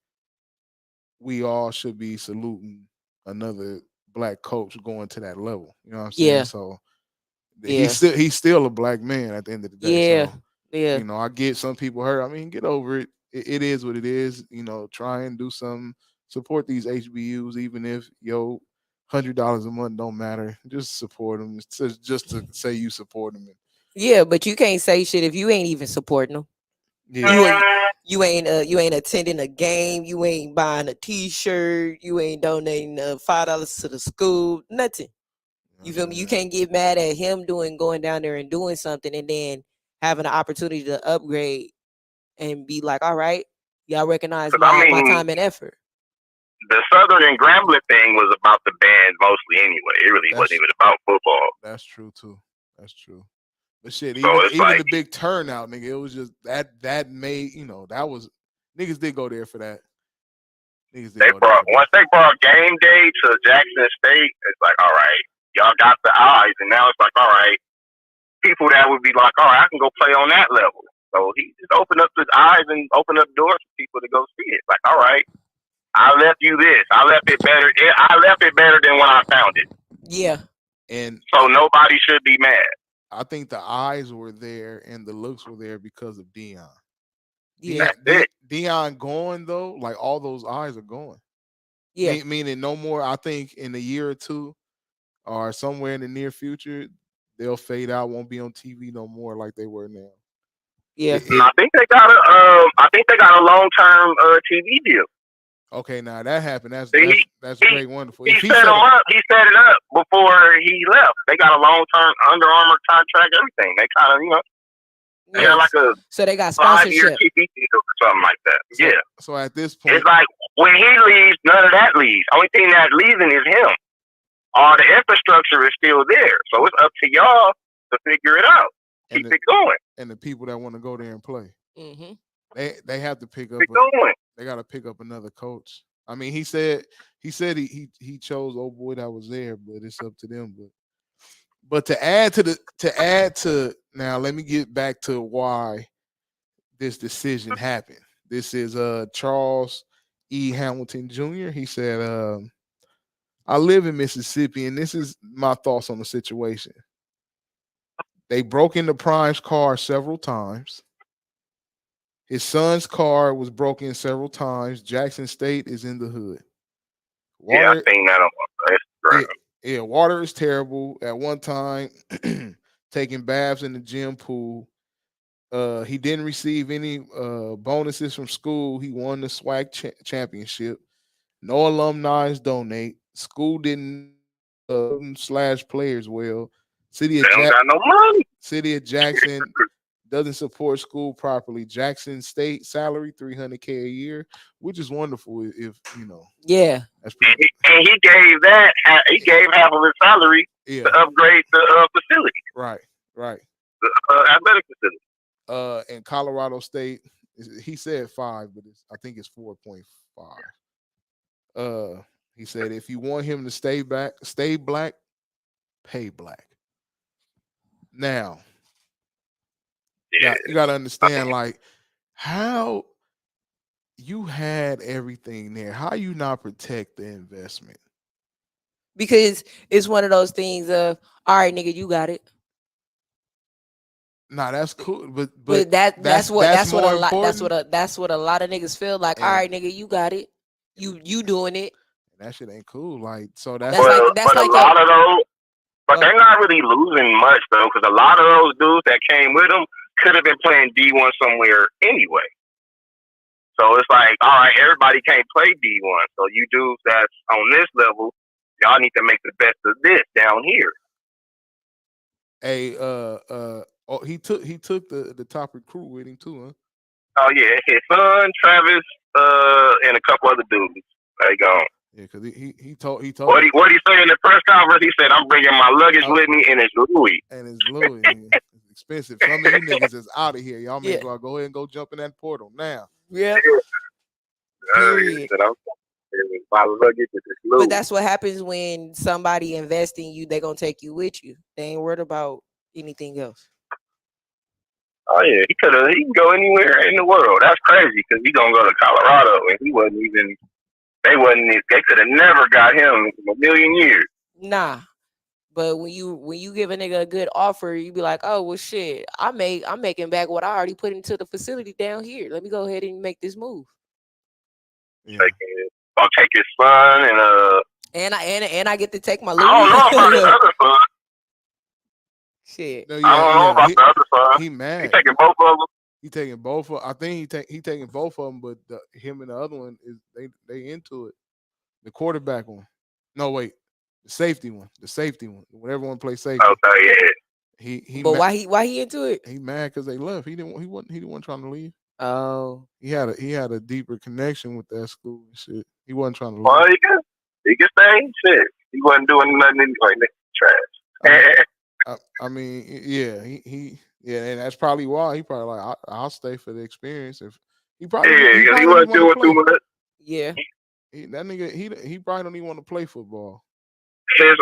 we all should be saluting another black coach going to that level. You know what I'm saying? Yeah. So he's still a black man at the end of the day. Yeah. So, Yeah. you know, I get some people hurt. I mean, get over it. It is what it is. You know, try and do some, support these HBUs, even if $100 a month don't matter. Just support them. Just to say you support them. Yeah, but you can't say shit if you ain't even supporting them. Yeah. You ain't attending a game. You ain't buying a T-shirt. You ain't donating $5 to the school. Nothing. You feel me? You can't get mad at him going down there and doing something, and then having an opportunity to upgrade and be like, all right, y'all recognize my time and effort. The Southern and Grambling thing was about the band mostly anyway. It really wasn't even about football. That's true too. That's true. But shit, so even like, the big turnout, nigga, it was just that made, you know, that was, niggas did go there for that. Once they brought game day to Jackson State, it's like, all right, y'all got the eyes, and now it's like, all right, people that would be like, all right, I can go play on that level. So he just opened up his eyes and opened up doors for people to go see it. Like, all right, I left you this. I left it better. I left it better than when I found it. Yeah. And so nobody should be mad. I think the eyes were there and the looks were there because of Deion. Yeah. Deion going though, like all those eyes are going. Yeah. Meaning no more. I think in a year or two, or somewhere in the near future, they'll fade out. Won't be on TV no more like they were now. Yeah. I think they got a long-term TV deal. Okay, now that happened. That's great, wonderful. He set him up. He set it up before he left. They got a long-term Under Armour contract, everything. They kind of, you know. They got like a So they got 5-year sponsorship. TV deal or something like that. So, Yeah. So at this point, It's like when he leaves, none of that leaves. Only thing that's leaving is him. All the infrastructure is still there. So it's up to y'all to figure it out. Keep it going. and the people that want to go there and play, Mm-hmm. they have to pick up. Keep going. They got to pick up another coach. I mean, he said he chose old boy that was there, but it's up to them. But to add to now, let me get back to why this decision happened. This is Charles E. Hamilton Jr. He said, I live in Mississippi, and this is my thoughts on the situation. They broke into Prime's car several times. His son's car was broken several times. Jackson State is in the hood. Yeah, I seen that on my Instagram. Yeah, water is terrible. At one time, taking baths in the gym pool. He didn't receive any bonuses from school. He won the SWAC championship. No alumni donate. School didn't slash players well. They don't got no money. City of Jackson doesn't support school properly. Jackson State salary $300K a year, which is wonderful. If you know, yeah, that's pretty and he gave that. He gave half of his salary to upgrade the facility. Right. The athletic facility. In Colorado State, he said 5, but I think it's 4.5. He said if you want him to stay black, pay black. Now, you got to understand, like, how you had everything there. How you not protect the investment? Because it's one of those things of, all right, nigga, you got it. Nah, that's cool, but that's what a lot of niggas feel like. And, all right, nigga, you got it. You doing it. That shit ain't cool. Like, so that's like a lot of those. But they're not really losing much though, because a lot of those dudes that came with them could have been playing D1 somewhere anyway. So it's like, all right, everybody can't play D1. So you dudes that's on this level, y'all need to make the best of this down here. Hey, he took the top recruit with him too, huh? Oh yeah, his son Travis, and a couple other dudes. They gone. Yeah, because he told what he said in the press conference. He said, "I'm bringing my luggage with me, and it's Louis." And it's Louis. It's expensive. Some of you niggas is out of here. Y'all may as well go ahead and go jump in that portal now. Yeah. He said, my luggage is Louis. But that's what happens when somebody invests in you. They're gonna take you with you. They ain't worried about anything else. Oh yeah, he can go anywhere in the world. That's crazy because he gonna go to Colorado and he wasn't even. They could have never got him in a million years. Nah, but when you give a nigga a good offer, you be like, oh well, shit, I'm making back what I already put into the facility down here. Let me go ahead and make this move. Yeah. I'll take his son and I get to take my. I don't know about his other son. Shit, I don't know about the other son. He mad. He taking both of them. He taking both of. I think he taking both of them, but him and the other one is they into it. The quarterback one. No wait, the safety one. When everyone plays safety. Okay, yeah. He. But why he into it? He mad because they left. He wasn't trying to leave. Oh. He had a deeper connection with that school and shit. He wasn't trying to leave. Well, he can stay. Shit, he wasn't doing nothing anyway. Trash. I mean, yeah, yeah, and that's probably why he probably like I'll stay for the experience. If he probably he wasn't doing too much. Yeah, that nigga he probably don't even want to play football. His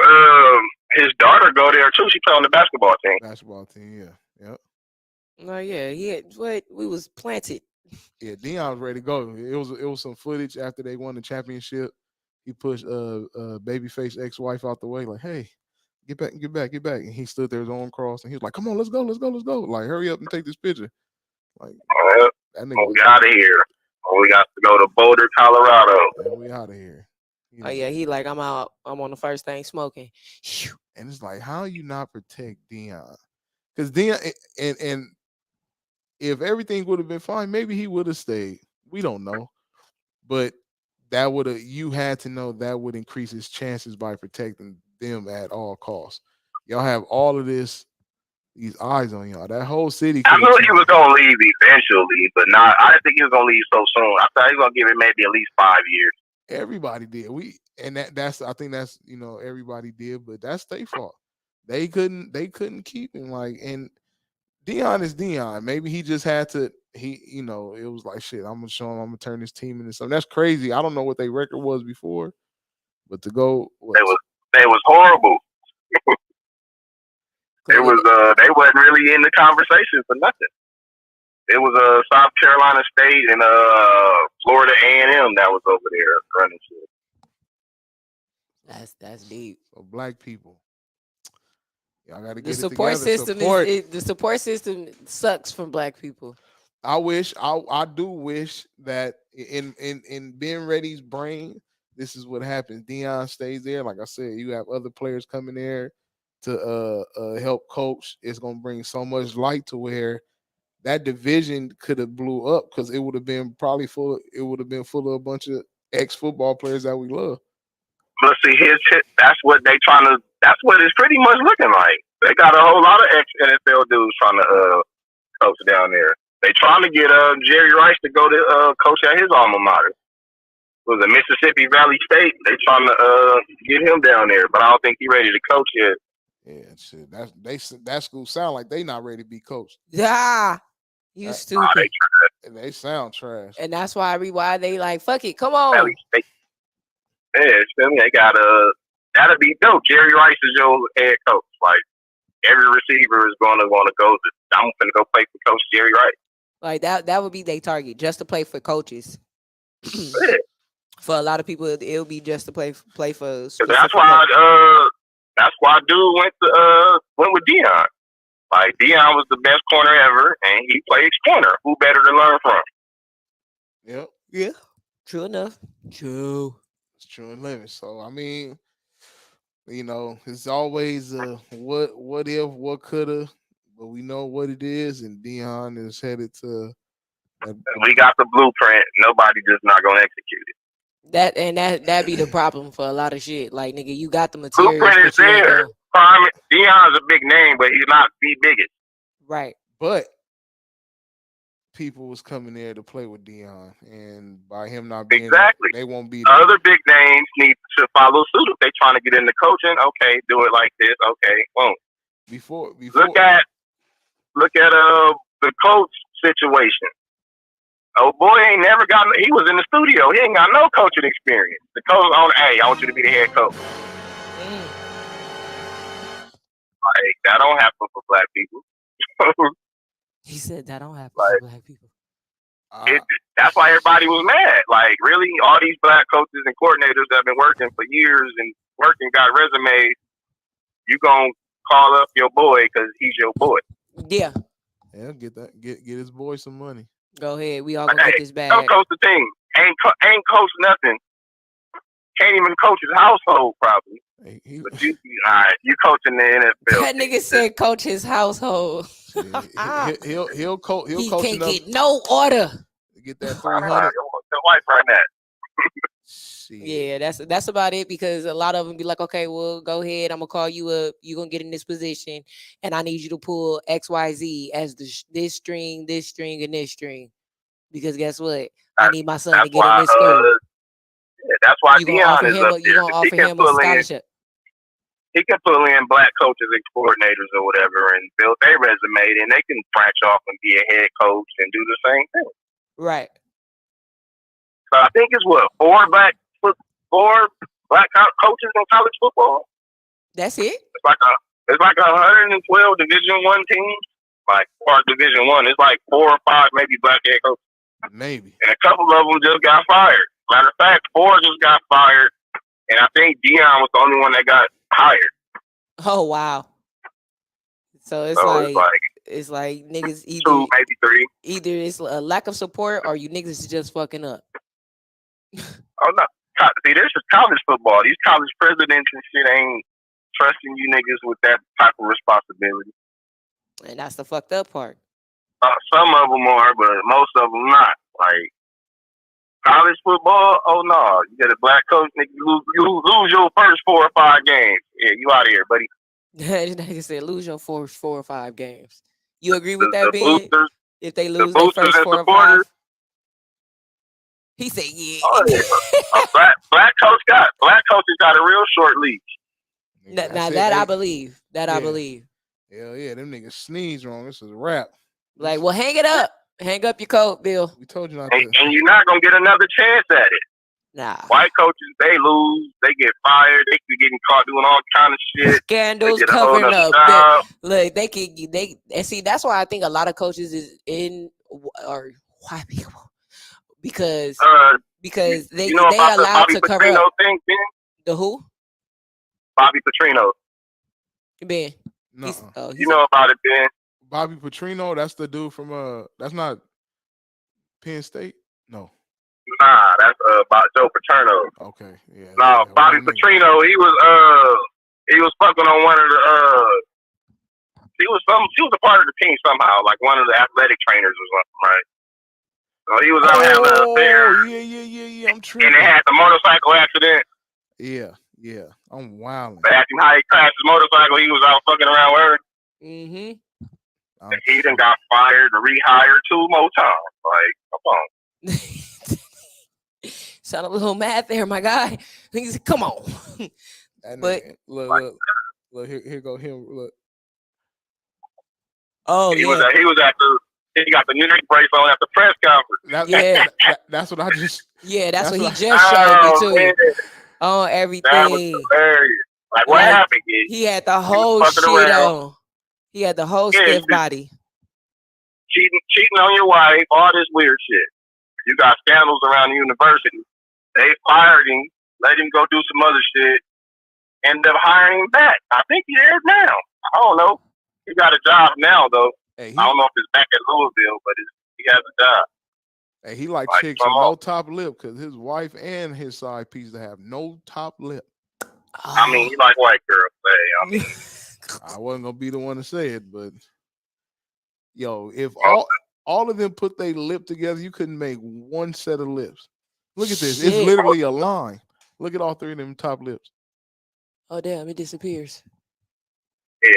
daughter go there too. She play on the basketball team. Yeah. No, yeah, he had what we was planted. Yeah, Dion was ready to go. It was some footage after they won the championship. He pushed babyface ex-wife out the way, like, hey. Get back. And he stood there, his arm crossed, and he was like, come on, let's go. Like, hurry up and take this picture. Like, that nigga we out of here. We got to go to Boulder, Colorado. Man, we out of here. Oh, yeah, he like, I'm out. I'm on the first thing smoking. And it's like, how you not protect Dion? Because Dion, and if everything would have been fine, maybe he would have stayed. We don't know. But you had to know that would increase his chances by protecting them at all costs. Y'all have all of this these eyes on y'all. That whole city. I coulda knew he changed. was gonna leave eventually, but not. I didn't think he was gonna leave so soon. I thought he was gonna give it maybe at least 5 years. Everybody did. That's I think that's everybody did, but that's their fault. They couldn't keep him and Dion is Dion. Maybe he just had to. It was like shit. I'm gonna show him. I'm gonna turn this team into something. That's crazy. I don't know what their record was before, but to go, They was horrible. They wasn't really in the conversation for nothing. It was South Carolina State and Florida A&M that was over there running shit. That's deep. So black people, y'all got to get The it support together. system the support system sucks from black people. I do wish that in Ben Reddy's brain, this is what happens. Dion stays there. Like I said, you have other players coming there to help coach. It's gonna bring so much light to where that division could have blew up because it would have been probably full. It would have been full of a bunch of ex-football players that we love. But see, that's what they trying to. That's what it's pretty much looking like. They got a whole lot of ex-NFL dudes trying to coach down there. They trying to get Jerry Rice to go to coach at his alma mater. Was it Mississippi Valley State? They trying to get him down there, but I don't think he's ready to coach yet. Yeah, shit. That school sound like they not ready to be coached. Yeah, you stupid. They sound trash, and that's why they like fuck it. Come on. Valley State. Yeah, they got that'll be dope. Jerry Rice is your head coach. Like every receiver is going to want to go. I'm going to go play for Coach Jerry Rice. Like that would be their target, just to play for coaches. For a lot of people, it'll be just to play for. That's why dude went with Dion. Like Dion was the best corner ever, and he plays corner. Who better to learn from? Yep. Yeah. True enough. True. It's true and living. So I mean, it's always what if, what coulda, but we know what it is, and Dion is headed to. We got the blueprint. Nobody just not gonna execute it. That be the problem for a lot of shit. Like nigga, you got the material. Blueprint is there. Dion's a big name, but he's not the biggest. Right. But people was coming there to play with Dion, and by him not being exactly, they won't be there. Other big names need to follow suit if they trying to get into coaching. Okay, do it like this. Okay, boom. Before look at the coach situation. Oh boy, ain't never gotten. He was in the studio. He ain't got no coaching experience. The coach on, hey, I want you to be the head coach. Like that don't happen for black people. He said that don't happen for black people. That's why everybody was mad. Like really, all these black coaches and coordinators that have been working for years and got resumes. You gonna call up your boy because he's your boy. Yeah. Yeah, get his boy some money. Go ahead. We all gonna get this bag. Don't coach the team. Ain't coach nothing. Can't even coach his household probably. But you coaching the NFL. That nigga said coach his household. He'll coach. He can't get no order. Get that 300. The wife right now. Yeah, that's about it, because a lot of them be like, okay, well, go ahead, I'm gonna call you up, you're gonna get in this position, and I need you to pull XYZ as this string, and this string, because guess what? I need my son to get in this school. Yeah, that's why Dion is up there. You're gonna offer him a scholarship. He can pull in black coaches and coordinators or whatever and build their resume, and they can branch off and be a head coach and do the same thing. Right. So I think it's four black coaches in college football. That's it. It's like 112 Division I teams, like or Division I. It's like 4 or 5 maybe black head coaches. Maybe. And a couple of them just got fired. Matter of fact, 4 just got fired, and I think Dion was the only one that got hired. Oh wow. So it's like niggas either 2, maybe 3. Either it's a lack of support or you niggas is just fucking up. Oh no. See, this is college football. These college presidents and shit ain't trusting you niggas with that type of responsibility. And that's the fucked up part. Some of them are, but most of them not. Like college football, oh no, you get a black coach, nigga, you lose your first 4 or 5 games. Yeah, you out of here, buddy. This nigga said lose your first 4 or 5 games. You agree with The that, Ben? boosters, If they the lose their boosters first and 4 or 5, supporters. he said, Oh yeah. yeah, black coaches got a real short leash. Nigga, Now that's it. that I They- believe. That I Yeah. believe. Hell yeah, them niggas sneeze wrong. This is a wrap. Like, well, hang it up. Hang up your coat, Bill. We told you not And, to. and you're not gonna get another chance at it. Nah. White coaches, they lose, they get fired, they be getting caught doing all kind of shit. They Scandals get a whole covering nother up. job. Look, they and see that's why I think a lot of coaches is in or white people because they You know about the allowed Bobby to cover Petrino up. thing, Ben? The who? Bobby Petrino. Ben. No, You know about it, Ben? Bobby Petrino. That's the dude from That's not Penn State. No. Nah, that's about Joe Paterno. Okay. Yeah. No, yeah, Bobby wrong nigga. Petrino, he was fucking on one of the she was a part of the team somehow, like one of the athletic trainers or something, right? So he was out having an affair, Oh, yeah. I'm and tripping. they had the motorcycle accident. Yeah. I'm wilding. They asked him how he crashed his motorcycle. He was out fucking around with her. Mm-hmm. And he done got fired and rehired 2 more times. Like, come on. Sound a little mad there, my guy. He said, come on. But look, here go him. Look. Oh He was at he got the New York brace on at the press conference. That's what I just. That's what he what just showed me too. Man, On that was everything. hilarious. Like, what Like, happened, kid? He had the whole fucking shit around. on. He had the whole Yeah, stiff he- body. Cheating on your wife, all this weird shit. You got scandals around the university. They fired him, let him go do some other shit, ended up hiring him back. I think he is now. I don't know. He got a job now, though. Hey, I don't know if it's back at Louisville, but he has a job. Hey, he like Like, chicks come with on. no top lip because his wife and his side piece to have no top lip. I mean, he like white girls. Say, I mean, I wasn't gonna be the one to say it, but yo, if Oh. all of them put their lip together, you couldn't make one set of lips. Look at this; Shit. it's literally a line. Look at all 3 of them top lips. Oh damn, it disappears. yeah,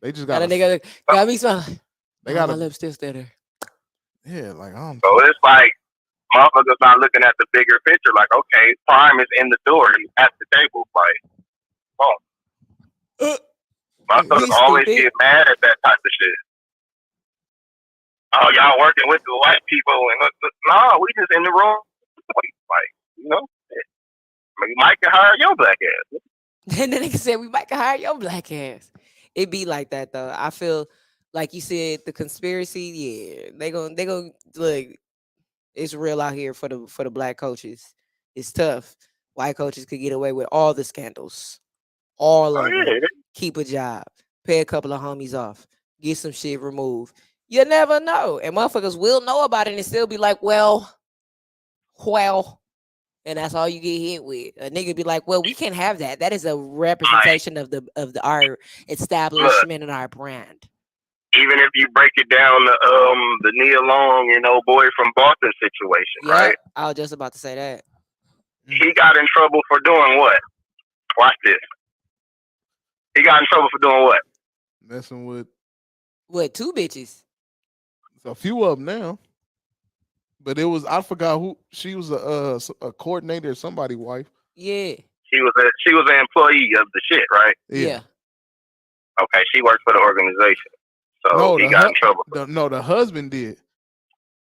They just Got got a nigga got me smiling. They Oh, got my a lips still there. yeah, like I don't. So it's like motherfuckers not looking at the bigger picture. Like, okay, Prime is in the door. He's at the table. Like, motherfuckers He's always stupid. get mad at that type of shit. Oh, y'all working with the white people, and no, we just in the room. Like, you know, you might can hire your black ass. And then they said we might hire your black ass. It be like that though. I feel like you said the conspiracy. Yeah, they gonna look. It's real out here for the black coaches. It's tough. White coaches could get away with all the scandals, all Oh of them. yeah, Keep a job, pay a couple of homies off, get some shit removed. You never know, and motherfuckers will know about it and still be like, well, and that's all you get hit with. A nigga be like, well, we can't have that. That is a representation of our establishment and our brand. even if you break it down, the Nia Long, boy from Boston situation, Yeah, right? I was just about to say that. He got in trouble for doing what? Watch this. He got in trouble for doing what? Messing with What, 2 bitches? a few of them now. But I forgot who she was, a coordinator or somebody's wife. Yeah. She was an employee of the shit, right? Yeah. Okay, she worked for the organization, so he got in trouble. The husband did,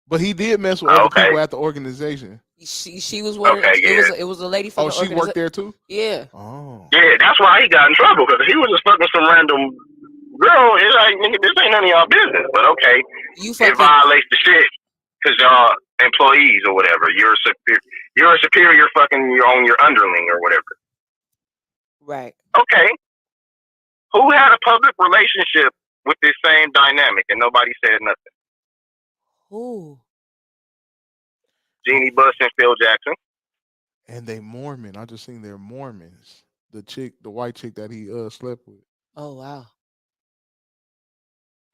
but he did mess with other people at the organization. She was one. Okay, yeah. It was a lady from. Oh, she worked there too. Yeah. Oh. Yeah, that's why he got in trouble, because he was just fucking some random girl. It's like, nigga, this ain't none of y'all business. But okay, it violates the shit because y'all employees or whatever. You're a superior fucking on your underling or whatever. Right. Okay. Who had a public relationship with this same dynamic and nobody said nothing? Who? Jeannie Buss and Phil Jackson. And they Mormon. I just seen they're Mormons. The white chick that he slept with. Oh wow.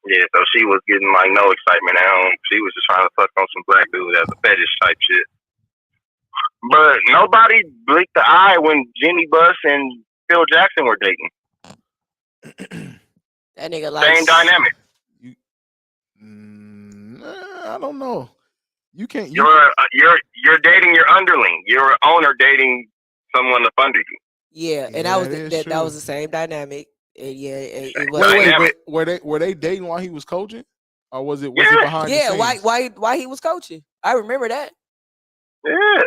Yeah, so she was getting like no excitement at home. She was just trying to fuck on some black dude as a fetish type shit. But nobody blinked the eye when Jeannie Buss and Phil Jackson were dating. That nigga like Same dynamic. I don't know. You can't. You're dating your underling. You're an owner dating someone up under you. Yeah, and Yeah, that was the same dynamic. And yeah, it was. Wait, but were they dating while he was coaching, or was it behind the scenes? Why he was coaching? I remember that. Yeah.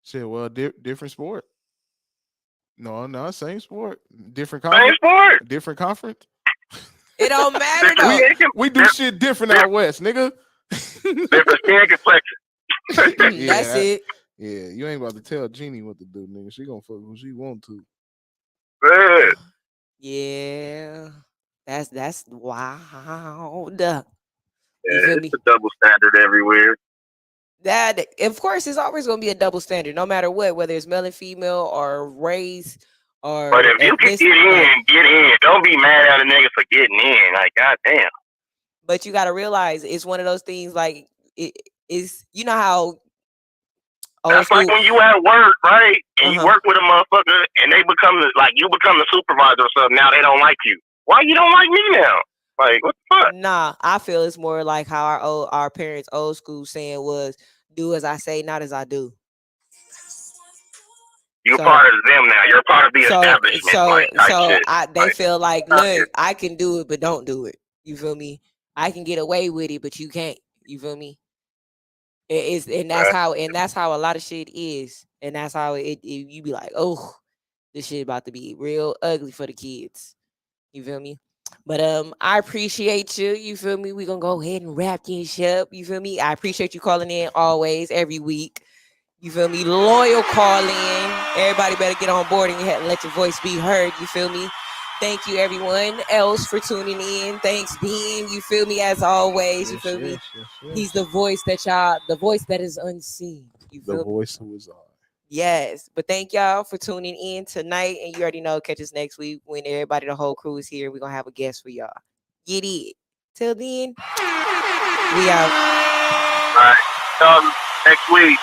Shit, well, different sport. No, same sport, different Same conference. sport. Different conference. It don't matter though. We do shit different out west, nigga. Different skin complexion. Yeah, That's it. Yeah, you ain't about to tell Jeannie what to do, nigga. She gonna fuck who she want to. Good. Yeah, that's wild. Yeah, You feel it's me? a double standard everywhere. That of course it's always gonna be a double standard, no matter what, whether it's male and female or race or. But if you can get in. Don't be mad at a nigga for getting in. Like, goddamn. But you gotta realize it's one of those things. Like it is, you know how. That's like when you at work, right? And you work with a motherfucker, and they become you become the supervisor or something. Now they don't like you. Why you don't like me now? Like, what the fuck? Nah, I feel it's more like how our parents' old school saying was, "Do as I say, not as I do." You're part of them now. You're part of the establishment. They feel like, look, I can do it, but don't do it. You feel me? I can get away with it, but you can't. You feel me? That's how a lot of shit is, and that's how you be like, oh, this shit about to be real ugly for the kids. You feel me? But I appreciate you. You feel me? We gonna go ahead and wrap this up. You feel me? I appreciate you calling in always, every week. You feel me? Loyal call in. Everybody better get on board and let your voice be heard. You feel me? Thank you, everyone else, for tuning in. Thanks, Bean. You feel me? As always, you feel me? Yes. He's the voice the voice that is unseen. You feel the voice who is on. Yes, but thank y'all for tuning in tonight. And you already know, catch us next week when the whole crew is here. We're gonna have a guest for y'all. Get it. Till then, we out. All right. Next week.